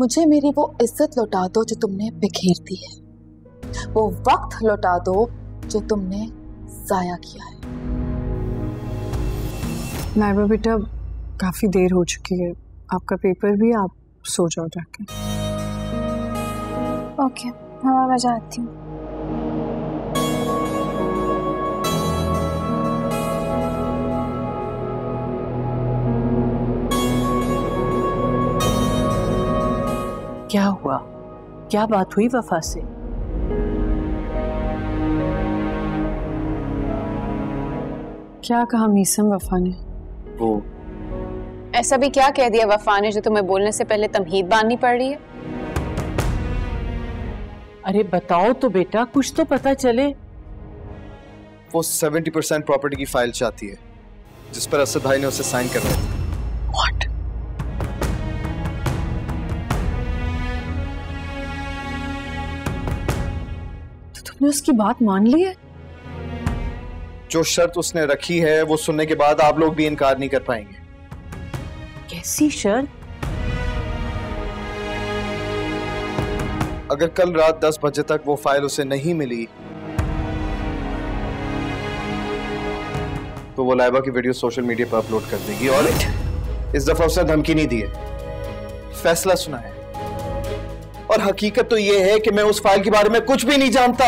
मुझे मेरी वो इज्जत लौटा दो जो तुमने बिखेर दी है, वो वक्त लौटा दो जो तुमने जाया किया है। नाइबा बेटा, काफी देर हो चुकी है, आपका पेपर भी, आप सो जाओ जाके। ओके, हाँ मैं जाती हूँ। क्या हुआ? क्या बात हुई वफा से? क्या कहा मीसम वफा ने? वो ऐसा भी क्या कह दिया वफा ने जो तुम्हें बोलने से पहले तमहीद बांधनी पड़ रही है? अरे बताओ तो बेटा, कुछ तो पता चले। वो 70% प्रॉपर्टी की फाइल चाहती है जिस पर असद भाई ने उसे साइन करवाए थे। What? तो तुमने उसकी बात मान ली है? जो शर्त उसने रखी है वो सुनने के बाद आप लोग भी इनकार नहीं कर पाएंगे। कैसी शर्त? अगर कल रात 10 बजे तक वो फाइल उसे नहीं मिली तो वो लाइबा की वीडियो सोशल मीडिया पर अपलोड कर देगी। और इस दफा उसने धमकी नहीं दी है, फैसला सुना है। और हकीकत तो ये है कि मैं उस फाइल के बारे में कुछ भी नहीं जानता।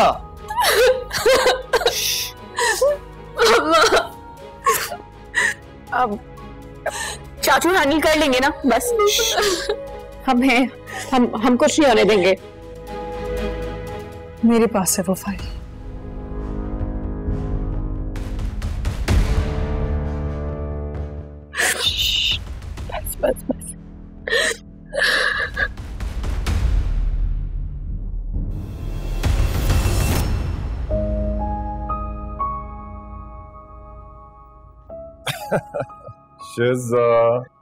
अब चाचू हैंडल कर लेंगे ना, बस हम हैं, हम कुछ नहीं होने देंगे। मेरे पास है वो फाइल। बस बस बस।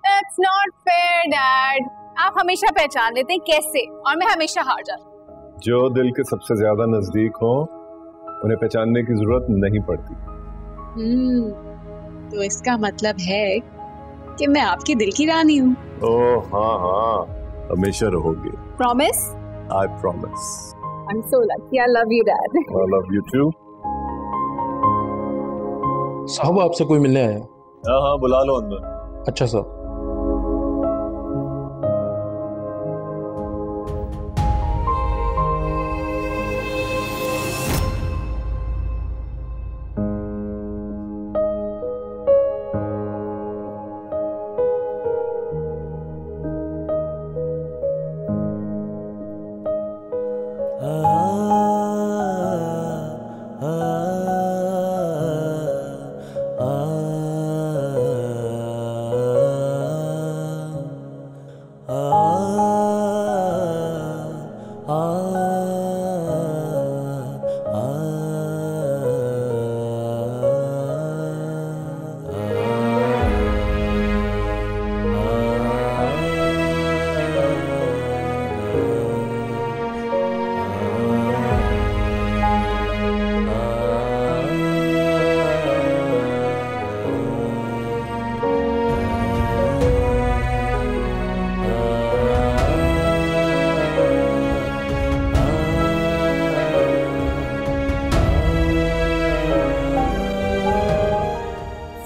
That's not fair, Dad. आप हमेशा पहचान लेते हैं कैसे, और मैं हमेशा हार जाती हूँ। जो दिल के सबसे ज्यादा नजदीक हो उन्हें पहचानने की जरूरत नहीं पड़ती। तो इसका मतलब है कि मैं आपकी दिल की रानी हूँ। ओह हाँ हाँ, हमेशा रहोगे। Promise? I promise. I'm so lucky. I love you, Dad. I love you too. साहब आपसे कोई मिलने आया? हाँ हाँ, बुला लो अंदर। अच्छा साहब।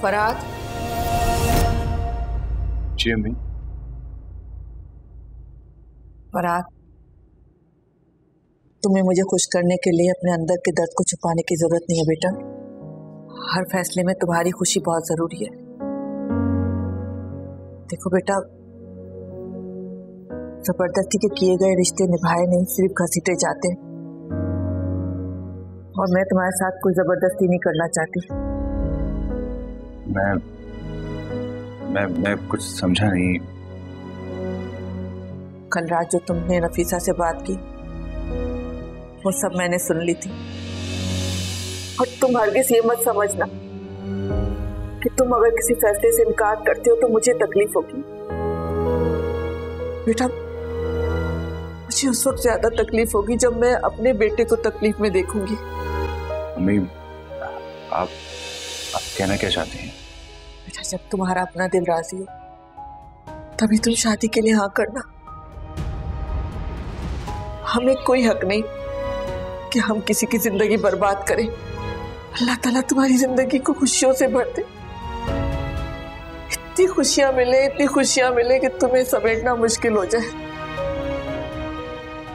फराद, जी अम्मी। फराद, तुम्हें मुझे खुश करने के लिए अपने अंदर के दर्द को छुपाने की जरूरत नहीं है बेटा। हर फैसले में तुम्हारी खुशी बहुत जरूरी है। देखो बेटा, जबरदस्ती के किए गए रिश्ते निभाए नहीं, सिर्फ घसीटे जाते। और मैं तुम्हारे साथ कोई जबरदस्ती नहीं करना चाहती। मैं कुछ समझा नहीं। कल रात जो तुमने नफीसा से बात की वो सब मैंने सुन ली थी। और तुम हरगिज़ ये मत समझना कि तुम अगर किसी फैसले से इनकार करते हो तो मुझे तकलीफ होगी। बेटा, मुझे उस वक्त ज्यादा तकलीफ होगी जब मैं अपने बेटे को तकलीफ में देखूंगी। अम्मी, आप कहना क्या चाहते हैं? बेटा, जब तुम्हारा अपना दिल राजी हो तभी तुम शादी के लिए हाँ करना। हमें कोई हक नहीं कि हम किसी की जिंदगी बर्बाद करें। अल्लाह ताला तुम्हारी जिंदगी को खुशियों से भर दे। इतनी खुशियां मिले कि तुम्हें समेटना मुश्किल हो जाए।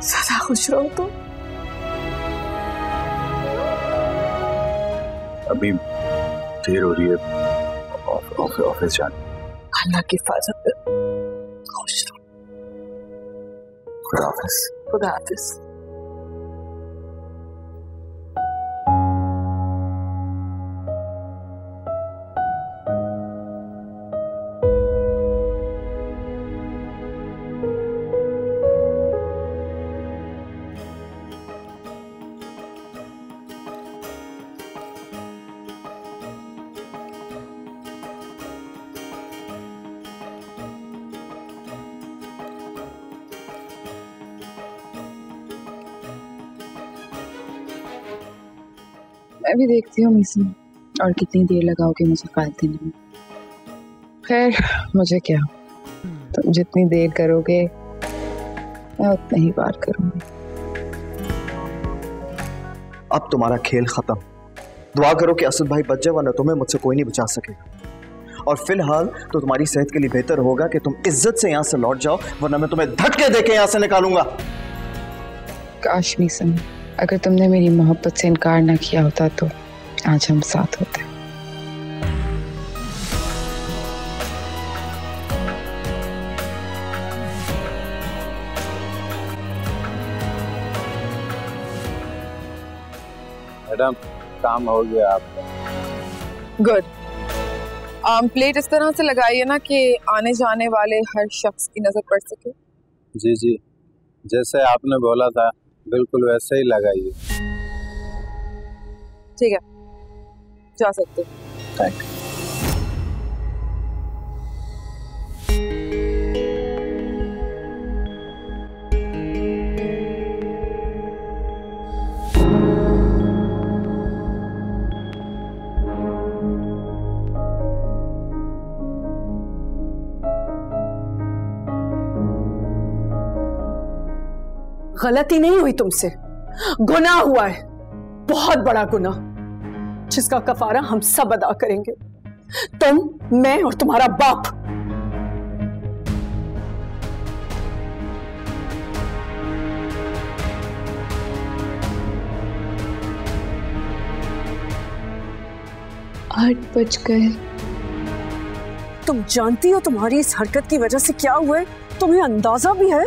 सदा खुश रहो तुम। अभी देर हो रही है, ऑफिस जाने। अल्लाह की हिफाजत में खुश रहो। खुदा हाफिज। खुदा हाफिज। मैं भी देखती हूँ मीसन, और कितनी देर लगाओगे मुझे फाइल देने में। खैर मुझे क्या, तुम जितनी देर करोगे मैं उतना ही बार करूंगी। अब तुम्हारा खेल खत्म। दुआ करो कि असद भाई बच जाए, वरना तुम्हें मुझसे कोई नहीं बचा सकेगा। और फिलहाल तो तुम्हारी सेहत के लिए बेहतर होगा कि तुम इज्जत से यहाँ से लौट जाओ, वरना मैं तुम्हें धक्के देके यहाँ से निकालूंगा। काश मीसन, अगर तुमने मेरी मोहब्बत से इनकार ना किया होता तो आज हम साथ होते। मैडम काम हो गया आपका। गुड। प्लेट इस तरह से लगाइए ना कि आने जाने वाले हर शख्स की नजर पड़ सके। जी जी, जैसे आपने बोला था बिल्कुल वैसे ही लगाइए। ठीक है, जा सकते हो। Thank you. गलती नहीं हुई तुमसे, गुनाह हुआ है, बहुत बड़ा गुनाह, जिसका कफारा हम सब अदा करेंगे, तुम, मैं और तुम्हारा बाप। आठ बज गए। तुम जानती हो तुम्हारी इस हरकत की वजह से क्या हुआ है? तुम्हें अंदाजा भी है?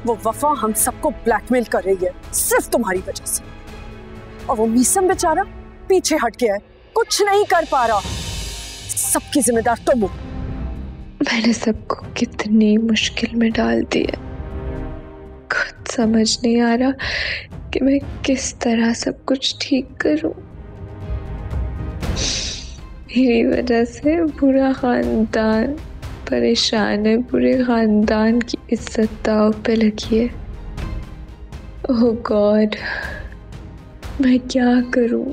वो वफा हम सबको ब्लैकमेल कर रही है सिर्फ तुम्हारी वजह से, और वो मीसम बेचारा पीछे हट गया है, कुछ नहीं कर पा रहा। सबकी जिम्मेदार तुम हो। मैंने सबको कितनी मुश्किल में डाल दिया, खुद समझ नहीं आ रहा कि मैं किस तरह सब कुछ ठीक करूं। मेरी वजह से पूरा खानदान परेशान है, पूरे खानदान की इज्जत दांव पे लगी है। ओह गॉड, मैं क्या करूं?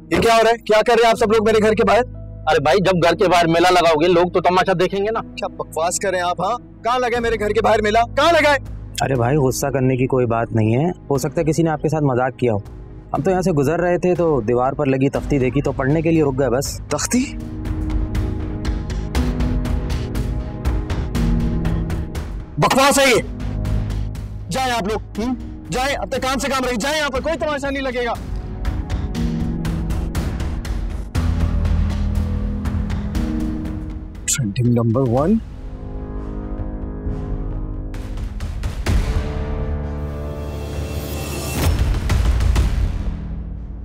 ये क्या हो रहा है? क्या कर रहे हैं आप सब लोग मेरे घर के बाहर? अरे भाई, जब घर के बाहर मेला लगाओगे लोग तो तमाशा देखेंगे ना। क्या बकवास कर रहे हैं आप? हाँ, कहाँ लगा मेरे घर के बाहर मेला? कहाँ लगा है? अरे भाई, गुस्सा करने की कोई बात नहीं है, हो सकता है किसी ने आपके साथ मजाक किया हो। हम तो यहाँ से गुजर रहे थे तो दीवार पर लगी तख्ती देखी तो पढ़ने के लिए रुक गए बस। तख्ती? बकवास है ये। जाए आप लोग, जाए, अपने काम से काम रही, जाए, यहाँ पर कोई तमाशा नहीं लगेगा। Trending number 1।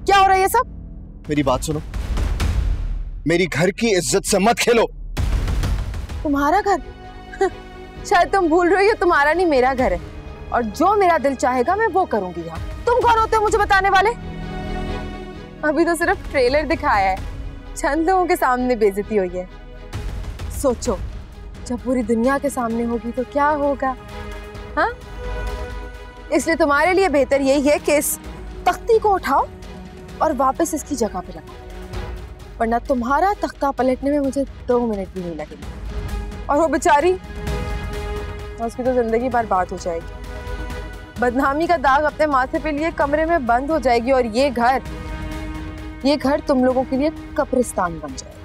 क्या हो रहा है ये सब? मेरी बात सुनो, मेरी घर की इज्जत से मत खेलो। तुम्हारा घर? शायद तुम भूल रही हो, तुम्हारा नहीं मेरा घर है, और जो मेरा दिल चाहेगा मैं वो करूंगी यहाँ। तुम कौन होते हो मुझे बताने वाले? अभी तो सिर्फ ट्रेलर दिखाया है, चंद लोगों के सामने बेइज्जती हुई है। सोचो जब पूरी दुनिया के सामने होगी तो क्या होगा? हाँ, इसलिए तुम्हारे लिए बेहतर यही है कि इस तख्ती को उठाओ और वापस इसकी जगह पे रखा, वरना तुम्हारा तख्ता पलटने में मुझे 2 मिनट भी नहीं लगेंगे। और वो बेचारी, उसकी तो जिंदगी बर्बाद हो जाएगी, बदनामी का दाग अपने माथे पे लिए कमरे में बंद हो जाएगी, और ये घर तुम लोगों के लिए कब्रिस्तान बन जाएगा।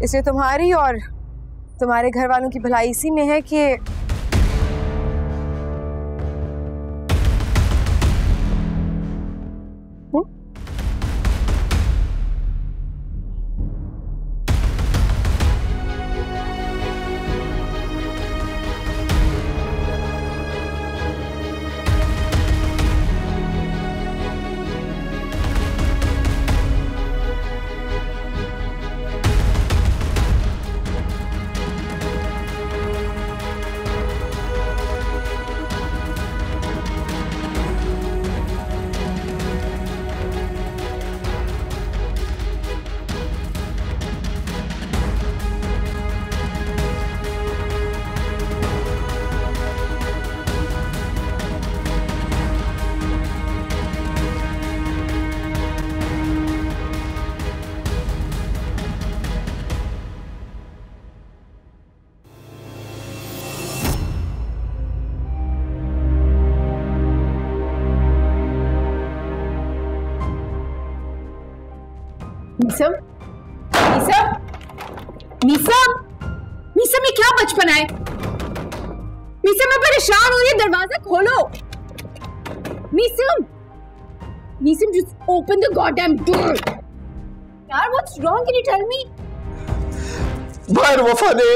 इसलिए तुम्हारी और तुम्हारे घर वालों की भलाई इसी में है कि मीसम, ये क्या बचपन है? मीसम, मैं परेशान हूँ, ये दरवाजा खोलो। Meesam, just open the goddamn door. यार, what's wrong? Can you tell me? बाहर वफा ने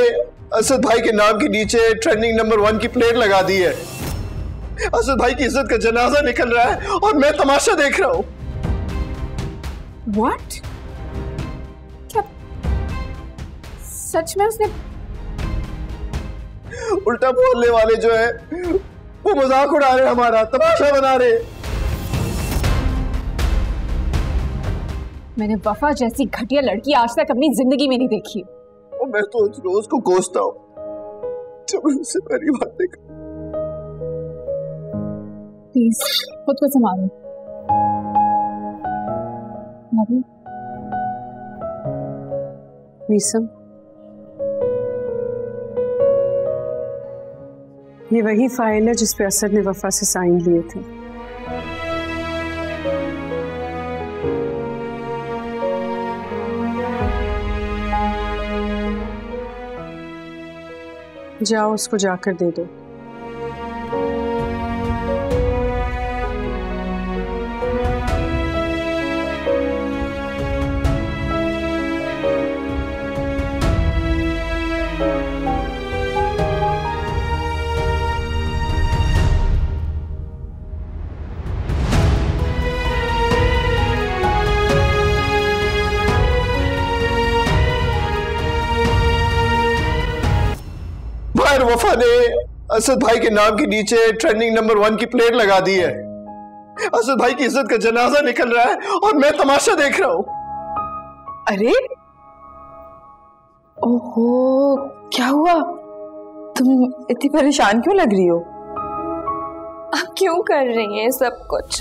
असद भाई के नाम के नीचे ट्रेंडिंग नंबर 1 की प्लेट लगा दी है। असद भाई की इज्जत का जनाजा निकल रहा है और मैं तमाशा देख रहा हूँ। What? क्या सच में उसने? उल्टा बोलने वाले जो है वो मजाक उड़ा रहे, हमारा तमाशा बना रहे। मैंने वफा जैसी घटिया लड़की आज तक अपनी जिंदगी में नहीं देखी। और मैं तो रोज को कोसता हूँ जब उनसे पहली बात देखा। प्लीज खुद को संभालो। मीसम, ये वही फाइल है जिस पे असद ने वफा से साइन लिए थे। जाओ उसको जाकर दे दो। वफा ने असद भाई के नाम के नीचे ट्रेंडिंग नंबर 1 की प्लेट लगा दी है। असद भाई की इज्जत का जनाजा निकल रहा है और मैं तमाशा देख रहा हूँ। अरे ओहो, क्या हुआ? तुम इतनी परेशान क्यों लग रही हो? आप क्यों कर रही हैं सब कुछ?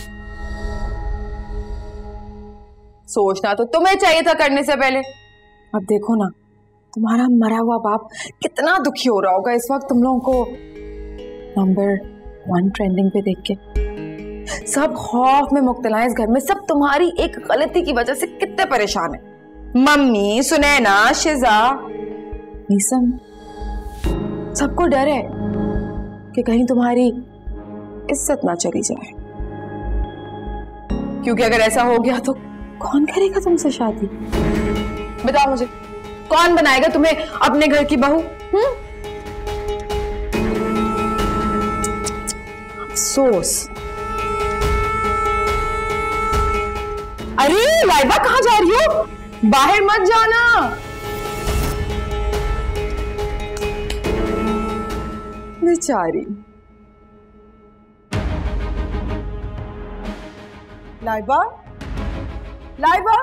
सोचना तो तुम्हें चाहिए था करने से पहले। अब देखो ना, तुम्हारा मरा हुआ बाप कितना दुखी हो रहा होगा इस वक्त तुम लोगों को नंबर 1 ट्रेंडिंग पे देख के। सब खौफ में मुब्तला है इस घर में, सब तुम्हारी एक गलती की वजह से कितने परेशान है। मम्मी, सुनैना, शिजा, मीसम, सबको डर है कि कहीं तुम्हारी इज्जत ना चली जाए, क्योंकि अगर ऐसा हो गया तो कौन करेगा तुमसे शादी? बताओ मुझे, कौन बनाएगा तुम्हें अपने घर की बहू? अफसोस। अरे लाइबा, कहाँ जा रही हो? बाहर मत जाना। बेचारी लाइबा, लाइबा,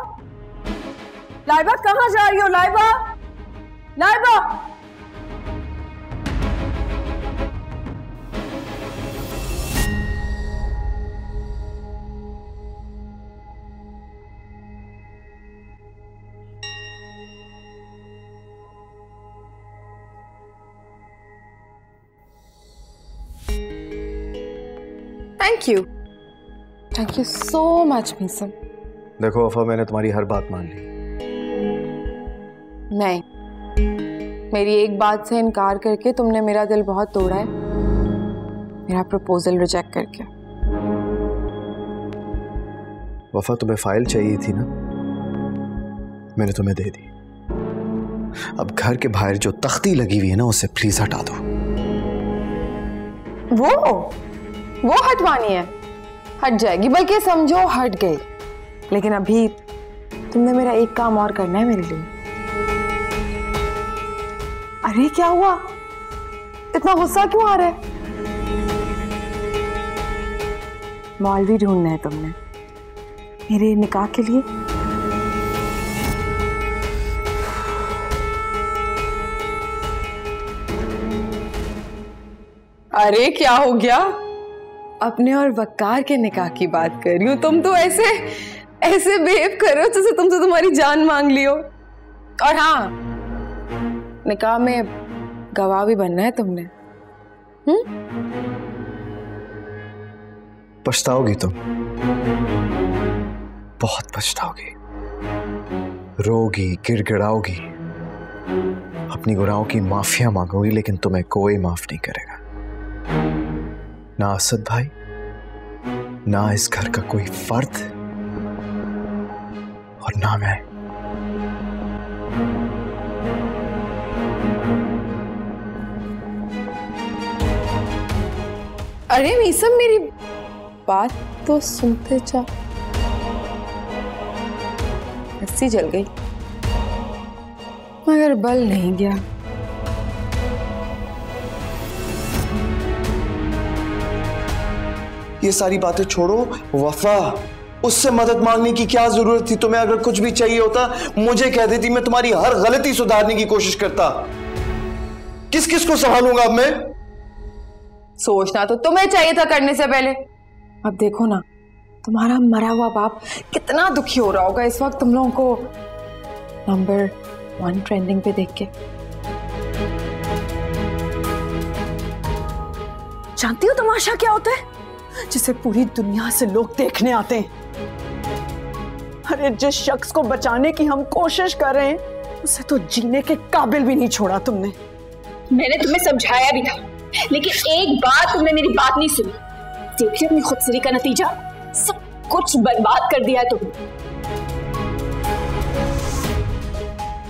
लाइबा, कहाँ जा रही हो? Laiba, Laiba. Thank you so much Meesam. देखो वफा, मैंने तुम्हारी हर बात मान ली। नहीं, मेरी एक बात से इनकार करके तुमने मेरा दिल बहुत तोड़ा है, मेरा प्रपोजल रिजेक्ट करके। वफा, तुम्हें फाइल चाहिए थी ना, मैंने तुम्हें दे दी। अब घर के बाहर जो तख्ती लगी हुई है ना, उसे प्लीज हटा दो। वो हटवानी है, हट जाएगी, बल्कि समझो हट गई। लेकिन अभी तुमने मेरा एक काम और करना है मेरे लिए। अरे क्या हुआ, इतना गुस्सा क्यों आ रहा है? मौलवी ढूंढना है तुमने मेरे निकाह के लिए। अरे क्या हो गया, अपने और वक्कार के निकाह की बात कर रही हूँ। तुम तो ऐसे बिहेव कर रहे हो जैसे तुमसे तुम्हारी जान मांग ली हो। और हाँ, निकाह में गवाह भी बनना है तुमने। पछताओगी तुम, बहुत पछताओगी, रोगी, गिड़गिड़ाओगी, अपनी गुनाहों की माफिया मांगोगी, लेकिन तुम्हें कोई माफ नहीं करेगा। ना असद भाई, ना इस घर का कोई फर्द, और ना मैं। अरे मीसम, मेरी बात तो सुनते जा। रस्सी जल गई मगर बल नहीं गया। ये सारी बातें छोड़ो वफा, उससे मदद मांगने की क्या जरूरत थी? तुम्हें अगर कुछ भी चाहिए होता मुझे कह देती, मैं तुम्हारी हर गलती सुधारने की कोशिश करता। किस किस को संभालूंगा अब मैं? सोचना तो तुम्हें चाहिए था करने से पहले। अब देखो ना, तुम्हारा मरा हुआ बाप कितना दुखी हो रहा होगा इस वक्त तुम लोगों को नंबर 1 ट्रेंडिंग पे देख के। जानती हो तमाशा क्या होता है? जिसे पूरी दुनिया से लोग देखने आते हैं। अरे जिस शख्स को बचाने की हम कोशिश कर रहे हैं, उसे तो जीने के काबिल भी नहीं छोड़ा तुमने। मैंने तुम्हें समझाया भी था, लेकिन एक बार तुमने मेरी बात नहीं सुनी। देखिए अपनी खुदसरी का नतीजा, सब कुछ बर्बाद कर दिया तुमने।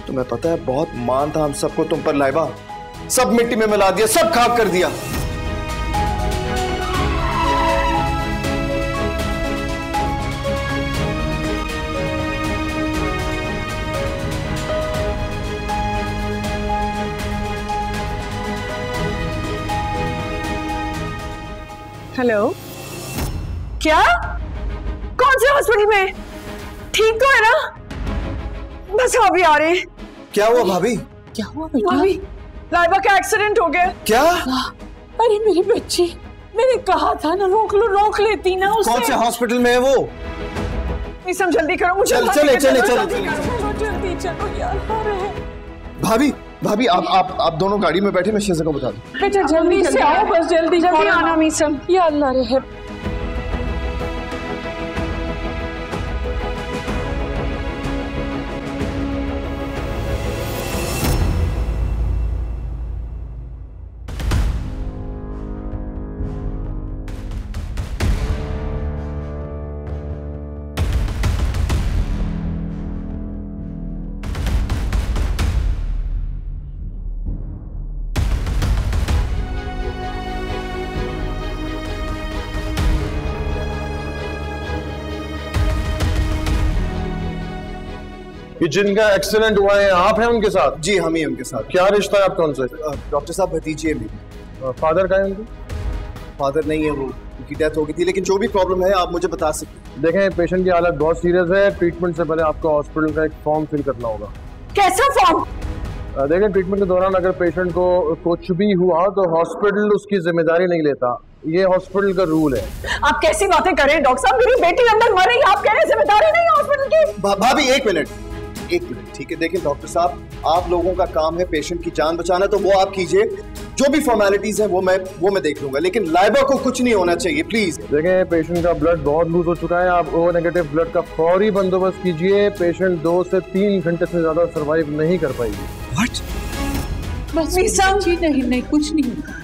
तुम्हें पता है, बहुत मान था हम सबको तुम पर लाइबा, सब मिट्टी में मिला दिया, सब खाक कर दिया। हेलो, क्या? कौन से हॉस्पिटल में? ठीक तो है ना? बस अभी आ रहे हैं। क्या हुआ भाभी? क्या हुआ बेटा? भाभी, लाइबा का एक्सीडेंट हो गया। क्या? अरे मेरी बच्ची, मैंने कहा था ना, रोक लेती ना उसे। कौन से हॉस्पिटल में है वो? मीसम जल्दी करो, मुझे चले जल्दी चलो यार। भाभी आप दोनों गाड़ी में बैठे, मैं शेज़ा को बता दूं। बेटा जल्दी से आओ, बस जल्दी आना मीसम। या अल्लाह रहे। ये जिनका एक्सीडेंट हुआ है आप हैं उनके साथ? जी हम ही उनके साथ। क्या रिश्ता है आपका उनसे? डॉक्टर साहब भतीजी है मेरी। फादर का है उनके? फादर नहीं है, वो उनकी डेथ हो गई थी, लेकिन जो भी प्रॉब्लम है आप मुझे बता सकते हैं। देखें, पेशेंट की हालत बहुत सीरियस है। ट्रीटमेंट से पहले आपको हॉस्पिटल का एक फॉर्म फिल करना होगा। कैसा फॉर्म? देखें, ट्रीटमेंट के दौरान अगर पेशेंट को कुछ भी हुआ तो हॉस्पिटल उसकी जिम्मेदारी नहीं लेता, ये हॉस्पिटल का रूल है। आप कैसी बातें कर रहे हैं डॉक्टर साहब? मेरी बेटी अंदर मर रही है, आप कह रहे हैं जिम्मेदारी नहीं है हॉस्पिटल की? भाभी एक मिनट, ठीक है? देखिए डॉक्टर साहब, आप लोगों का काम है पेशेंट की जान बचाना, तो वो आप कीजिए। जो भी फॉर्मेलिटीज हैं वो मैं देख लूंगा, लेकिन लाइबा को कुछ नहीं होना चाहिए प्लीज। देखें, पेशेंट का ब्लड बहुत लूज हो चुका है, आप ओ नेगेटिव ब्लड का फौरी बंदोबस्त कीजिए। पेशेंट 2 से 3 घंटे से ज्यादा सर्वाइव नहीं कर पाएगी। बस नहीं, कुछ नहीं होगा।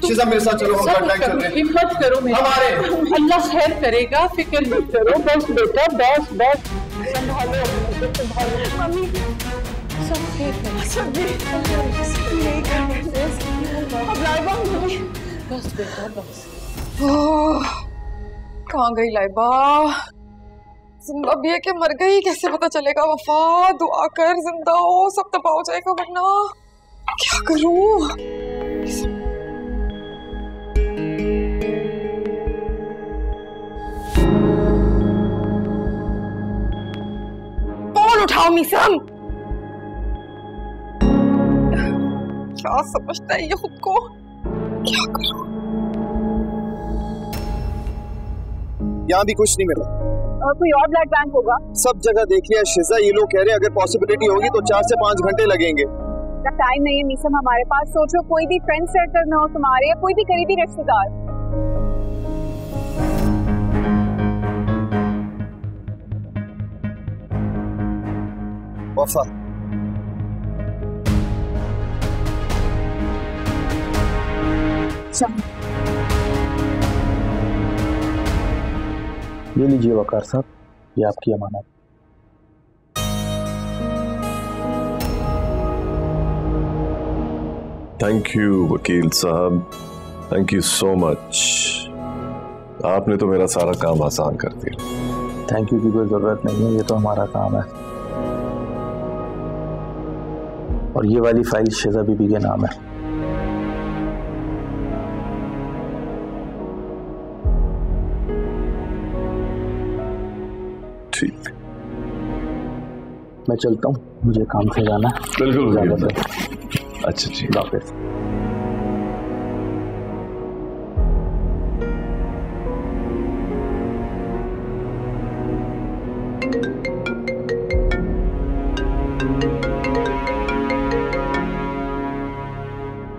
शीजा मेरे साथ चलो, हम ब्लड बैंक चल रहे हैं। हिम्मत करो मेरे, हमारे अल्लाह खैर करेगा, फिक्र मत करो। बस बेटा, बस संभालो, मम्मी सब खैर बस बेटा, बस। कहाँ गई लाइबा? जिंदा भी है कि मर गई कैसे पता चलेगा? वफा दुआ कर जिंदा हो, सब तबाह हो जाएगा वरना क्या करूं? फोन उठाओ मीसम। क्या समझता है ये खुद को? क्या करूं? यहाँ भी कुछ नहीं मिला। कोई और ब्लड बैंक होगा? सब जगह देख लिया शिजा, ये लोग कह रहे हैं अगर पॉसिबिलिटी होगी तो 4 से 5 घंटे लगेंगे। टाइम नहीं है मीसम हमारे पास। सोचो कोई भी फ्रेंड सर्कल में हो तुम्हारे, या कोई भी करीबी रिश्तेदार। वफा, ये लीजिए वकार साहब, ये आपकी अमानत। थैंक यू वकील साहब, थैंक यू सो मच। आपने तो मेरा सारा काम आसान कर दिया। थैंक यू की कोई जरूरत नहीं है, ये तो हमारा काम है। और ये वाली फाइल शिजा बीबी के नाम है। ठीक, मैं चलता हूँ, मुझे काम से जाना है। बिल्कुल। अच्छा जी, वापस।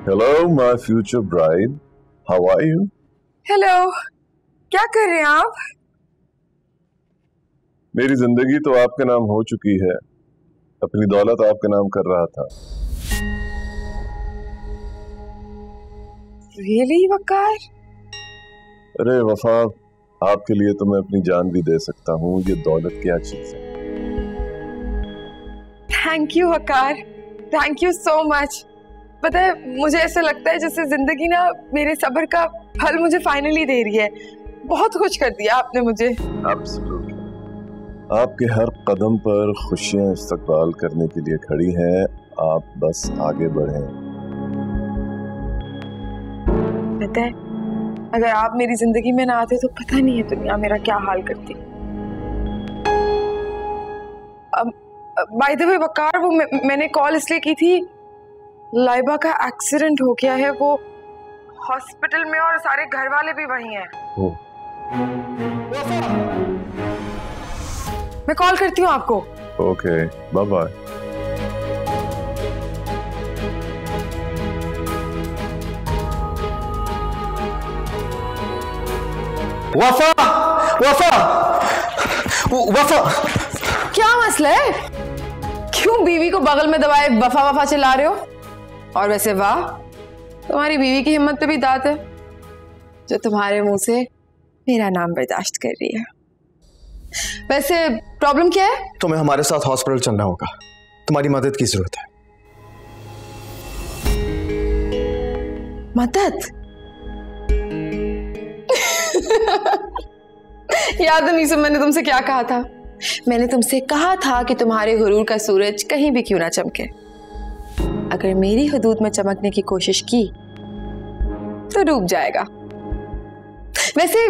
Hello my future bride, how are you? Hello, क्या कर रहे हैं आप? मेरी जिंदगी तो आपके नाम हो चुकी है, अपनी दौलत आपके नाम कर रहा था। रियली वकार? अरे वफा, आपके लिए तो मैं अपनी जान भी दे सकता हूँ, ये दौलत क्या चीज है। Thank you Waqar, thank you so much. पता है, मुझे ऐसा लगता है जैसे जिंदगी ना मेरे सब्र का फल मुझे फाइनली दे रही है। बहुत कुछ कर दिया आपने मुझे। एब्सोल्युटली, आपके हर कदम पर खुशियां इस्तकबाल करने के लिए खड़ी हैं, आप बस आगे बढ़ें। पता है, अगर आप मेरी जिंदगी में ना आते तो पता नहीं है दुनिया मेरा क्या हाल करती। बाय द वे वकार, वो मैंने कॉल इसलिए की थी, लाइबा का एक्सीडेंट हो गया है, वो हॉस्पिटल में और सारे घर वाले भी वहीं हैं। मैं कॉल करती हूँ आपको। Okay, bye bye. वफा, वफा, वफा, क्या मसला है? क्यों बीवी को बगल में दबाए वफा वफा चिल्ला रहे हो? और वैसे वाह, तुम्हारी बीवी की हिम्मत पे भी दांत है, जो तुम्हारे मुंह से मेरा नाम बर्दाश्त कर रही है। वैसे प्रॉब्लम क्या है? तुम्हें हमारे साथ हॉस्पिटल चलना होगा, तुम्हारी मदद की जरूरत है। मदद? याद है मीसम, मैंने तुमसे क्या कहा था? मैंने तुमसे कहा था कि तुम्हारे गुरूर का सूरज कहीं भी क्यों ना चमके, अगर मेरी हदूद में चमकने की कोशिश की तो डूब जाएगा। वैसे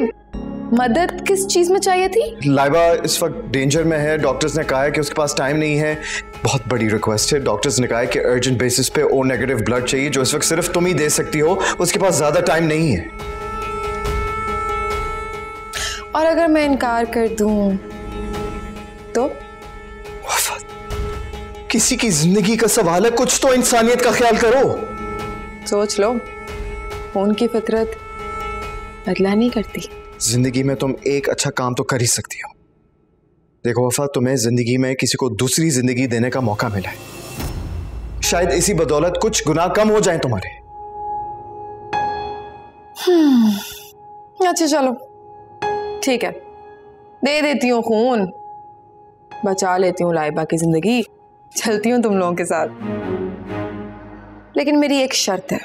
मदद किस चीज में चाहिए थी? लाइबा इस वक्त डेंजर में है, डॉक्टर्स ने कहा है कि उसके पास टाइम नहीं है। बहुत बड़ी रिक्वेस्ट है, डॉक्टर्स ने कहा है कि अर्जेंट बेसिस पे ओ नेगेटिव ब्लड चाहिए, जो इस वक्त सिर्फ तुम ही दे सकती हो, उसके पास ज्यादा टाइम नहीं है। और अगर मैं इनकार कर दूं तो? किसी की जिंदगी का सवाल है, कुछ तो इंसानियत का ख्याल करो। सोच लो, खून की फितरत बदला नहीं करती। जिंदगी में तुम एक अच्छा काम तो कर ही सकती हो। देखो वफा, तुम्हें जिंदगी में किसी को दूसरी जिंदगी देने का मौका मिला है, शायद इसी बदौलत कुछ गुनाह कम हो जाएं तुम्हारे। अच्छा चलो ठीक है, दे देती हूँ खून, बचा लेती हूँ लाइबा की जिंदगी, चलती हूँ तुम लोगों के साथ। लेकिन मेरी एक शर्त है,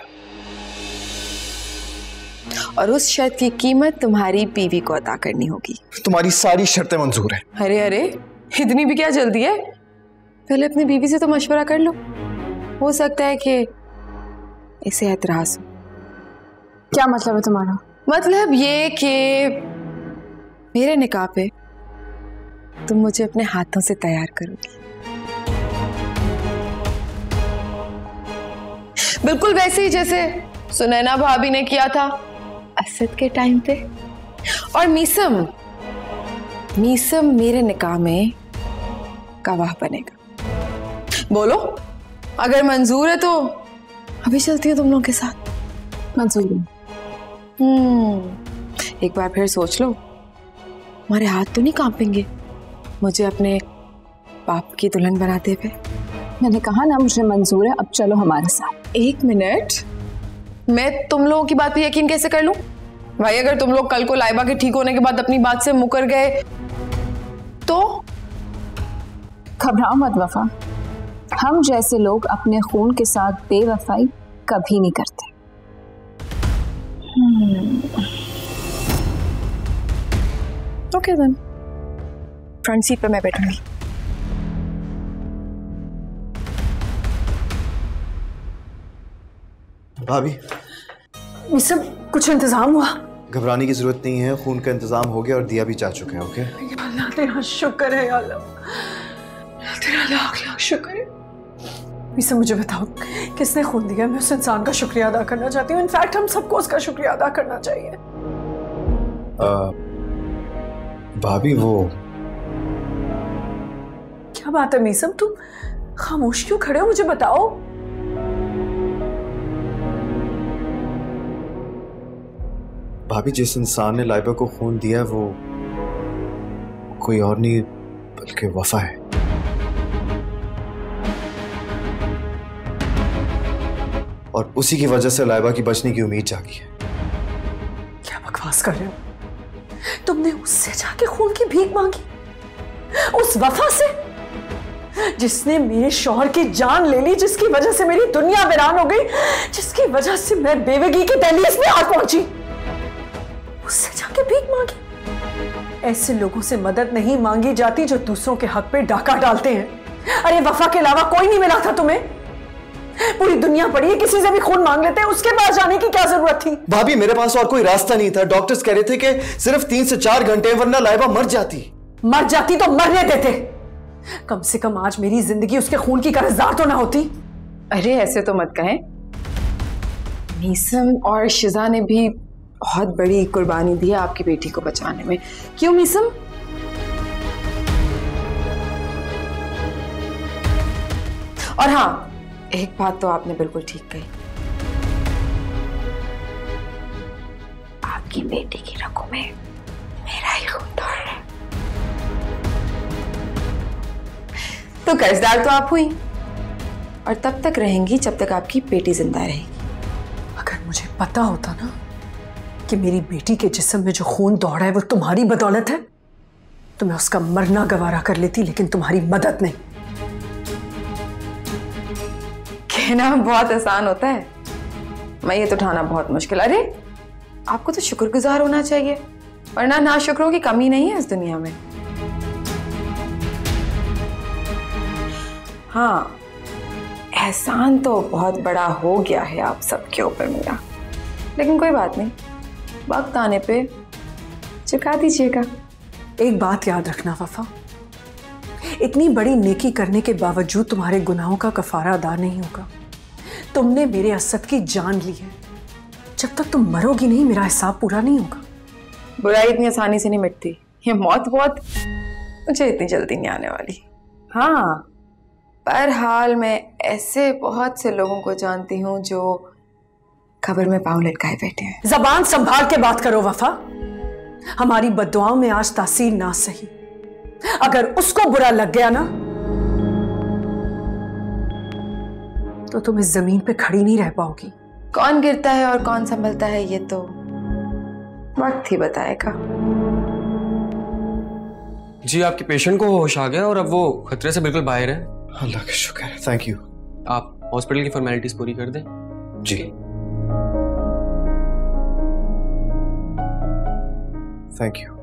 और उस शर्त की कीमत तुम्हारी बीवी को अदा करनी होगी। तुम्हारी सारी शर्तें मंजूर हैं। अरे अरे, इतनी भी क्या जल्दी है? पहले अपनी बीवी से तो मशवरा कर लो, हो सकता है कि इसे एतराज हो। क्या मतलब है तुम्हारा? मतलब ये कि मेरे निकाह पे तुम मुझे अपने हाथों से तैयार करोगी, बिल्कुल वैसे ही जैसे सुनैना भाभी ने किया था असद के टाइम पे। और मीसम मेरे निकाह में गवाह बनेगा। बोलो, अगर मंजूर है तो अभी चलती हूँ तुम लोगों के साथ। मंजूर है। एक बार फिर सोच लो, हमारे हाथ तो नहीं कांपेंगे मुझे अपने बाप की दुल्हन बनाते पे? मैंने कहा ना मुझे मंजूर है, अब चलो हमारे साथ। एक मिनट, मैं तुम लोगों की बात पे यकीन कैसे कर लूं? भाई अगर तुम लोग कल को लाइबा के ठीक होने के बाद अपनी बात से मुकर गए तो? घबराओ मत वफा, हम जैसे लोग अपने खून के साथ बेवफाई कभी नहीं करते। ओके देन, फ्रंट सीट पे मैं बैठूंगी। भाभी, ये सब कुछ इंतजाम हुआ? घबराने की जरूरत नहीं है, खून का इंतजाम हो गया और दिया भी जा चुका है। ओके? अल्लाह तेरा शुक्र है, अल्लाह तेरा लाख लाख शुक्र है। इसे मुझे बताओ, किसने खून दिया? मैं उस इंसान का शुक्रिया अदा करना चाहती हूँ। इनफैक्ट हम सबको उसका शुक्रिया अदा करना चाहिए। भाभी वो क्या बात है मीसम, तुम खामोश क्यों खड़े हो? मुझे बताओ। भाभी, जिस इंसान ने लाइबा को खून दिया वो कोई और नहीं बल्कि वफा है। और उसी की वजह से लाइबा की बचने की उम्मीद जागी है। क्या बकवास कर रहे हो? तुमने उससे जाके खून की भीख मांगी? उस वफा से जिसने मेरे शौहर की जान ले ली, जिसकी वजह से मेरी दुनिया वीरान हो गई, जिसकी वजह से मैं बेवगी की दहलीज में आ पहुंची, उससे जाके भीख मांगी? ऐसे लोगों से मदद नहीं मांगी जाती जो दूसरों के हक पे डाका डालते हैं। अरे वफा के अलावा कोई नहीं मिला था तुम्हें? पूरी दुनिया पड़ी है, किसी से भी खून मांग लेते हैं, उसके पास जाने की क्या जरूरत थी? भाभी, मेरे पास और कोई रास्ता नहीं था। डॉक्टर्स कह रहे थे कि सिर्फ 3 से 4 घंटे, वरना लाइबा मर जाती। मर जाती तो मरने देते, कम से कम आज मेरी जिंदगी उसके खून की कर्जदार तो ना होती। अरे ऐसे तो मत कहें, मीसम और शिजा ने भी बहुत बड़ी कुर्बानी दी है आपकी बेटी को बचाने में। क्यों मीसम? और हाँ, एक बात तो आपने बिल्कुल ठीक कही, आपकी बेटी की रगों में मेरा ही खून दौड़ रहा है। तो कर्जदार तो आप हुई, और तब तक रहेंगी जब तक आपकी बेटी जिंदा रहेगी। अगर मुझे पता होता ना कि मेरी बेटी के जिस्म में जो खून दौड़ा है वो तुम्हारी बदौलत है, तो मैं उसका मरना गवारा कर लेती, लेकिन तुम्हारी मदद नहीं। कहना बहुत आसान होता है, मैं ये तो उठाना बहुत मुश्किल। अरे आपको तो शुक्रगुजार होना चाहिए, वरना नाशुक्रों की कमी नहीं है इस दुनिया में। हाँ, एहसान तो बहुत बड़ा हो गया है आप सबके ऊपर मेरा, लेकिन कोई बात नहीं, वक्त आने पे चुका दीजिएगा। एक बात याद रखना वफा, इतनी बड़ी नेकी करने के बावजूद तुम्हारे गुनाहों का कफारा अदा नहीं होगा। तुमने मेरे असद की जान ली है, जब तक तुम मरोगी नहीं मेरा हिसाब पूरा नहीं होगा। बुराई इतनी आसानी से नहीं मिटती, ये मौत बहुत मुझे इतनी जल्दी नहीं आने वाली। हाँ, बहरहाल मैं ऐसे बहुत से लोगों को जानती हूँ जो खबर में पाँव लटकाए बैठे हैं। जबान संभाल के बात करो वफा। हमारी बद्दुआओं में आज तासीर ना सही, अगर उसको बुरा लग गया ना तो तुम इस जमीन पे खड़ी नहीं रह पाओगी। कौन गिरता है और कौन संभलता है ये तो वक्त ही बताएगा। जी आपके पेशेंट को होश आ गया और अब वो खतरे से बिल्कुल बाहर है। अल्लाह का शुक्र है, थैंक यू। आप हॉस्पिटल की फॉर्मेलिटीज पूरी कर दें। जी थैंक यू।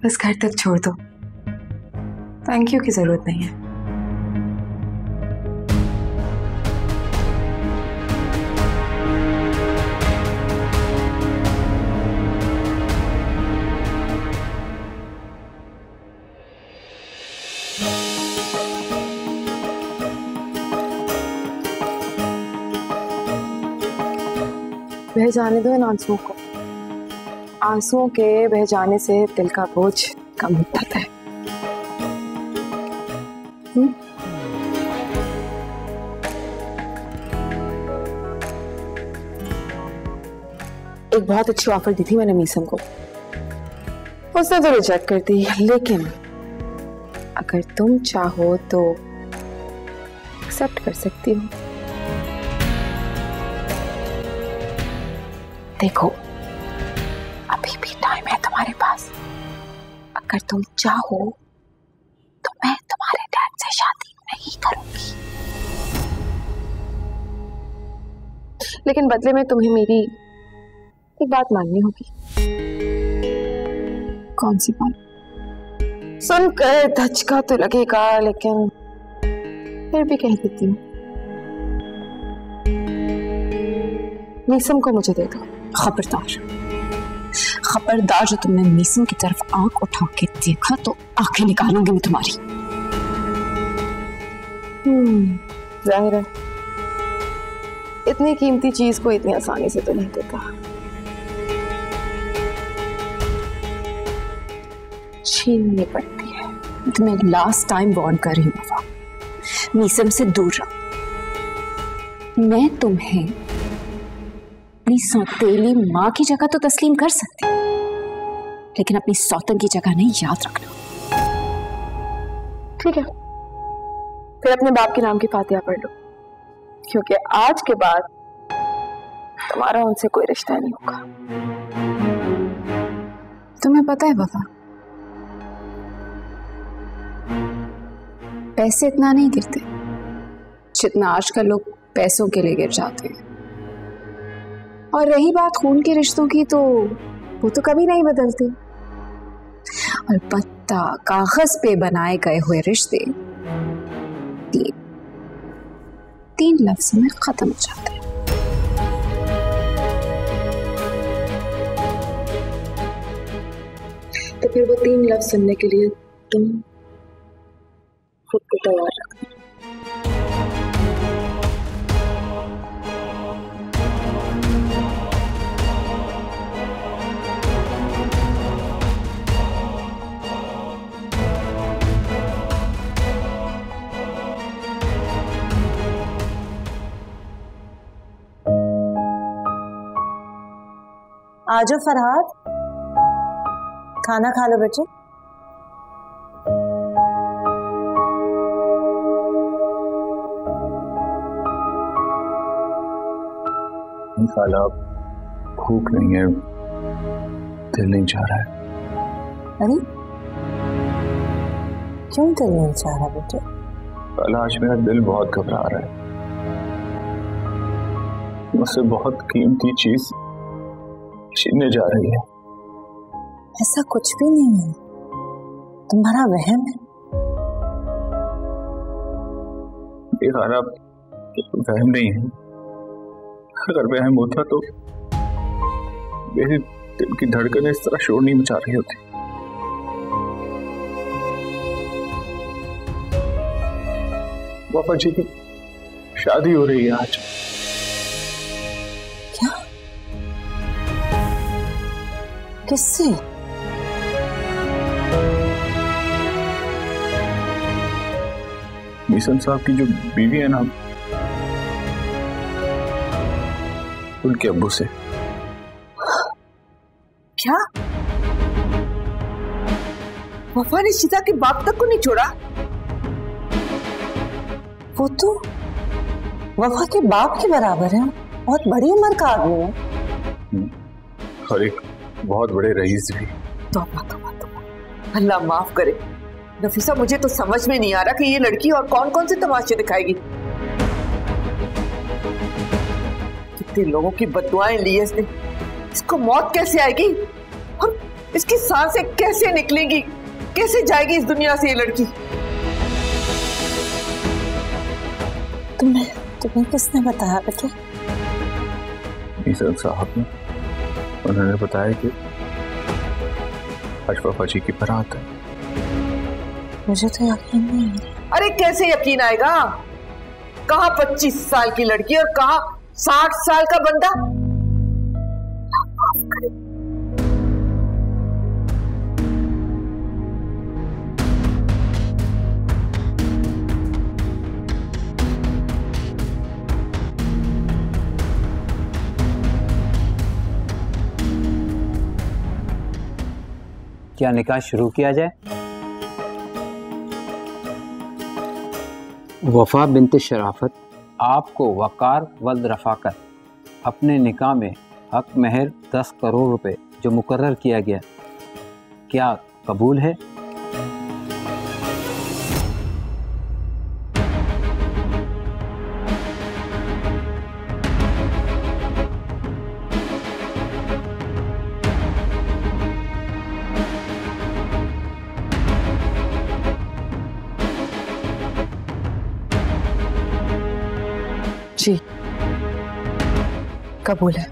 बस घर तक छोड़ दो, थैंक यू की जरूरत नहीं है। बह जाने दो इन आंसुओं को। आंसुओं के बह जाने से दिल का बोझ कम हो जाता है। एक बहुत अच्छी ऑफर दी थी मैंने मीसम को, उसने तो रिजेक्ट कर दी, लेकिन अगर तुम चाहो तो एक्सेप्ट कर सकती हो। देखो अभी भी टाइम है तुम्हारे पास, अगर तुम चाहो तो मैं तुम्हारे डैड से शादी नहीं करूंगी, लेकिन बदले में तुम्हें मेरी एक बात माननी होगी। कौन सी बात? सुनकर धचका तो लगेगा, लेकिन फिर भी कह देती हूँ, मीसम को मुझे दे दो। खबरदार, खबरदार, जो तुमने मीसम की तरफ आंख उठा के देखा तो आंखें निकालूंगी मैं तुम्हारी। जाहिर है इतनी कीमती चीज को इतनी आसानी से तो नहीं देता। छीननी पड़ती है। तुम्हें लास्ट टाइम वार्न कर रही हूँ, मीसम से दूर रहो। मैं तुम्हें अपनी सौतेली माँ की जगह तो तस्लीम कर सकती, लेकिन अपनी सौतन की जगह नहीं, याद रखना। ठीक है, फिर अपने बाप के नाम की फातिहा पढ़ लो, क्योंकि आज के बाद तुम्हारा उनसे कोई रिश्ता नहीं होगा। तुम्हें पता है बाबा, पैसे इतना नहीं गिरते जितना आजकल लोग पैसों के लिए गिर जाते हैं। और रही बात खून के रिश्तों की, तो वो तो कभी नहीं बदलते। अलबत्ता कागज पे बनाए गए हुए रिश्ते तीन लफ्ज में खत्म हो जाते हैं। तो फिर वो 3 लफ्ज सुनने के लिए तुम खुद को तैयार रखना। आजो फरहाद, खाना खा लो बच्चे। खाला, भूख नहीं है, दिल नहीं चाह रहा है। अरे क्यों दिल नहीं चाह रहा बेटे? खाला, आज मेरा दिल बहुत घबरा रहा है। मुझसे बहुत कीमती चीज छीनने जा रही है। ऐसा कुछ भी नहीं है, तुम्हारा वहम है। ये खाना वहम नहीं है। अगर वहम होता तो मेरे दिल की धड़कनें इस तरह शोर नहीं मचा रही होती। वफा जी की शादी हो रही है आज। क्या? किससे? मीसम साहब की जो बीवी है ना, उनके अब्बू से। क्या? वफा ने शीता के बाप तक को नहीं छोड़ा? वो तो वफा के बाप के बराबर है, बहुत बड़ी उम्र का आदमी है और एक बहुत बड़े रईस भी। तौबा तौबा तौबा, अल्लाह माफ करे। नफीसा, मुझे तो समझ में नहीं आ रहा कि ये लड़की और कौन कौन से तमाशे दिखाएगी। कितने लोगों की बददुआएं ली है इसने। इसको मौत कैसे आएगी और इसकी सांसें कैसे निकलेंगी? कैसे जाएगी इस दुनिया से ये लड़की? तुम्हें किसने बताया बेटे? मीसम साहब ने, उन्होंने बताया कि आज वफा जी की बारात है। मुझे तो यकीन नहीं है। अरे कैसे यकीन आएगा? कहाँ 25 साल की लड़की और कहाँ 60 साल का बंदा। क्या निकाह शुरू किया जाए? वफा बिन्त शराफत, आपको वकार वल्द रफाकत अपने निकाह में हक महर 10 करोड़ रुपए जो मुकर्रर किया गया, क्या कबूल है? जी, कबूल है।